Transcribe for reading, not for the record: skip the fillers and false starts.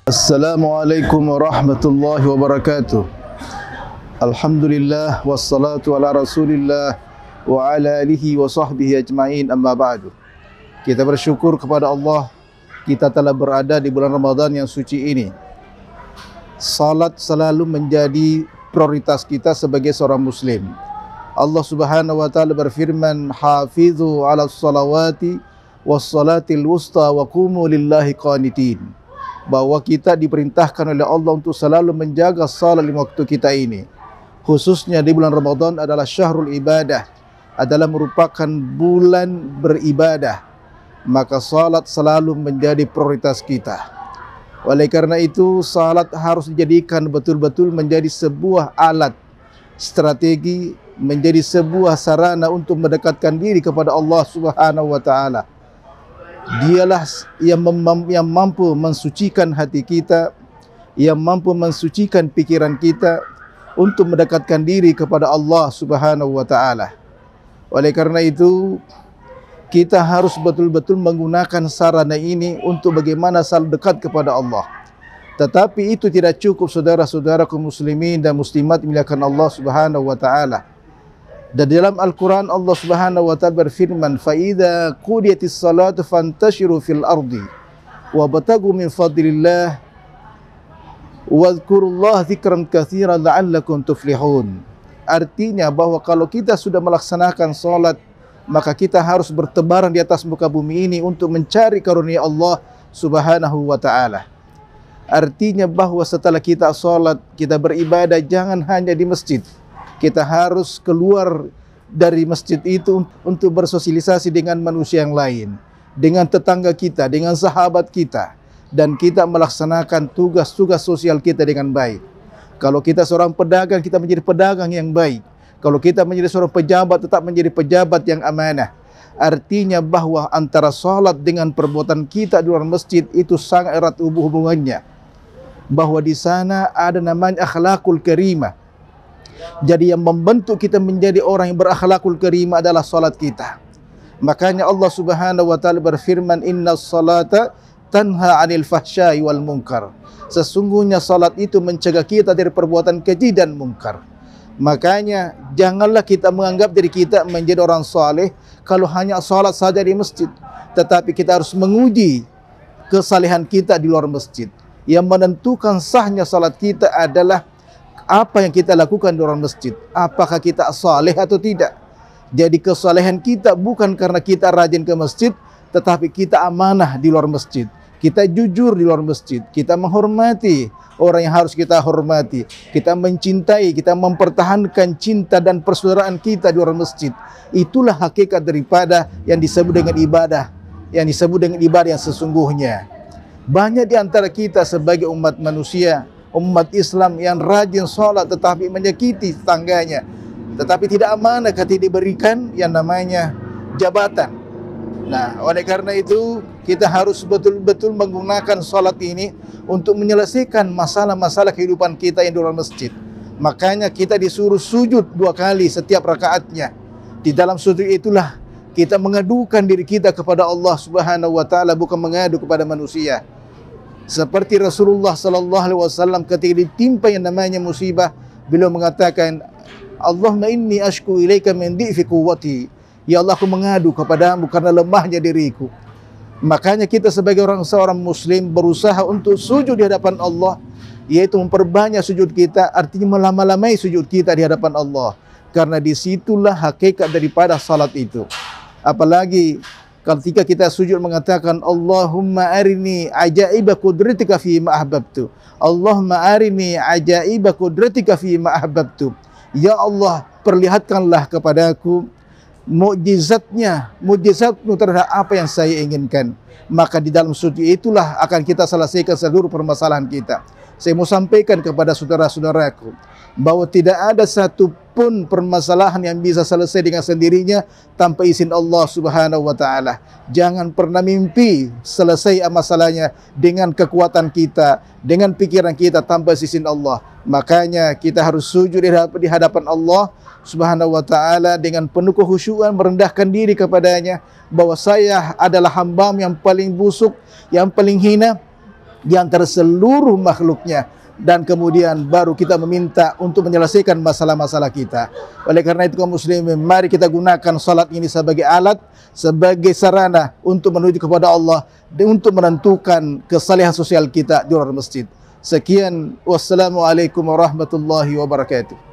Assalamualaikum warahmatullahi wabarakatuh. Alhamdulillah wassalatu ala Rasulillah wa ala alihi wa sahbihi ajma'in, amma ba'du. Kita bersyukur kepada Allah, kita telah berada di bulan Ramadan yang suci ini. Salat selalu menjadi prioritas kita sebagai seorang muslim. Allah Subhanahu wa taala berfirman, "Hafizu 'alas salawati was salatil wusta wa qumu lillahi qanitin." Bahwa kita diperintahkan oleh Allah untuk selalu menjaga salat lima waktu kita ini. Khususnya di bulan Ramadan adalah syahrul ibadah, adalah merupakan bulan beribadah. Maka salat selalu menjadi prioritas kita. Oleh karena itu, salat harus dijadikan betul-betul menjadi sebuah alat strategi, menjadi sebuah sarana untuk mendekatkan diri kepada Allah Subhanahu wa taala. Dialah yang mampu mensucikan hati kita, yang mampu mensucikan pikiran kita untuk mendekatkan diri kepada Allah Subhanahu wa taala. Oleh karena itu, kita harus betul-betul menggunakan sarana ini untuk bagaimana selalu dekat kepada Allah. Tetapi itu tidak cukup, saudara-saudara kaum muslimin dan muslimat dimuliakan Allah Subhanahu wa taala. Dan dalam Al-Quran Allah Subhanahu wa taala berfirman, "Fa idza qudiyatis salatu fantashiru fil ardi wabtagu min fadlillah wadhkurullaha dzikran katsiran la'allakum tuflihun." Artinya bahwa kalau kita sudah melaksanakan salat, maka kita harus bertebaran di atas muka bumi ini untuk mencari karunia Allah Subhanahu wa taala. Artinya bahwa setelah kita salat, kita beribadah, jangan hanya di masjid. Kita harus keluar dari masjid itu untuk bersosialisasi dengan manusia yang lain, dengan tetangga kita, dengan sahabat kita, dan kita melaksanakan tugas-tugas sosial kita dengan baik. Kalau kita seorang pedagang, kita menjadi pedagang yang baik. Kalau kita menjadi seorang pejabat, tetap menjadi pejabat yang amanah. Artinya bahwa antara salat dengan perbuatan kita di luar masjid itu sangat erat hubungannya. Bahwa di sana ada namanya akhlakul karimah. Jadi yang membentuk kita menjadi orang yang berakhlakul karimah adalah salat kita. Makanya Allah Subhanahu wa taala berfirman, "Innas salata tanha 'anil fahsya'i wal munkar." Sesungguhnya salat itu mencegah kita dari perbuatan keji dan mungkar. Makanya janganlah kita menganggap diri kita menjadi orang saleh kalau hanya salat saja di masjid. Tetapi kita harus menguji kesalehan kita di luar masjid. Yang menentukan sahnya salat kita adalah apa yang kita lakukan di luar masjid. Apakah kita saleh atau tidak. Jadi kesalehan kita bukan karena kita rajin ke masjid, tetapi kita amanah di luar masjid. Kita jujur di luar masjid. Kita menghormati orang yang harus kita hormati. Kita mencintai, kita mempertahankan cinta dan persaudaraan kita di luar masjid. Itulah hakikat daripada yang disebut dengan ibadah, yang disebut dengan ibadah yang sesungguhnya. Banyak di antara kita sebagai umat manusia, umat Islam yang rajin sholat tetapi menyakiti tetangganya, tetapi tidak amanah ketika diberikan yang namanya jabatan. Nah, oleh karena itu kita harus betul-betul menggunakan salat ini untuk menyelesaikan masalah-masalah kehidupan kita yang di luar masjid. Makanya kita disuruh sujud 2 kali setiap rakaatnya. Di dalam sujud itulah kita mengadukan diri kita kepada Allah Subhanahu wa taala, bukan mengadu kepada manusia. Seperti Rasulullah sallallahu alaihi wasallam ketika ditimpa yang namanya musibah, beliau mengatakan, "Allahumma inni ashku ilaika min dhi'fi quwwati." Ya Allah, aku mengadu kepadamu karena lemahnya diriku. Makanya kita sebagai seorang muslim berusaha untuk sujud di hadapan Allah, yaitu memperbanyak sujud kita, artinya melama-lamai sujud kita di hadapan Allah. Karena disitulah hakikat daripada salat itu. Apalagi ketika kita sujud mengatakan, "Allahumma arini ajaiba qudratika fi ma ahbabtu." Allahumma arini ajaiba qudratika fi ma ahbabtu. Ya Allah, perlihatkanlah kepadaku mukjizatmu terhadap apa yang saya inginkan. Maka di dalam sujud itulah akan kita selesaikan seluruh permasalahan kita. Saya mau sampaikan kepada saudara-saudaraku bahwa tidak ada satu pun permasalahan yang bisa selesai dengan sendirinya tanpa izin Allah Subhanahu wa taala. Jangan pernah mimpi selesai masalahnya dengan kekuatan kita, dengan pikiran kita tanpa izin Allah. Makanya kita harus sujud di hadapan Allah Subhanahu wa taala dengan penuh kekhusyuan, merendahkan diri kepadanya bahwa saya adalah hamba yang paling busuk, yang paling hina, di antara seluruh makhluknya, dan kemudian baru kita meminta untuk menyelesaikan masalah-masalah kita. Oleh karena itu kaum muslimin, mari kita gunakan salat ini sebagai alat, sebagai sarana untuk menuju kepada Allah dan untuk menentukan kesalehan sosial kita di luar masjid. Sekian, wassalamualaikum warahmatullahi wabarakatuh.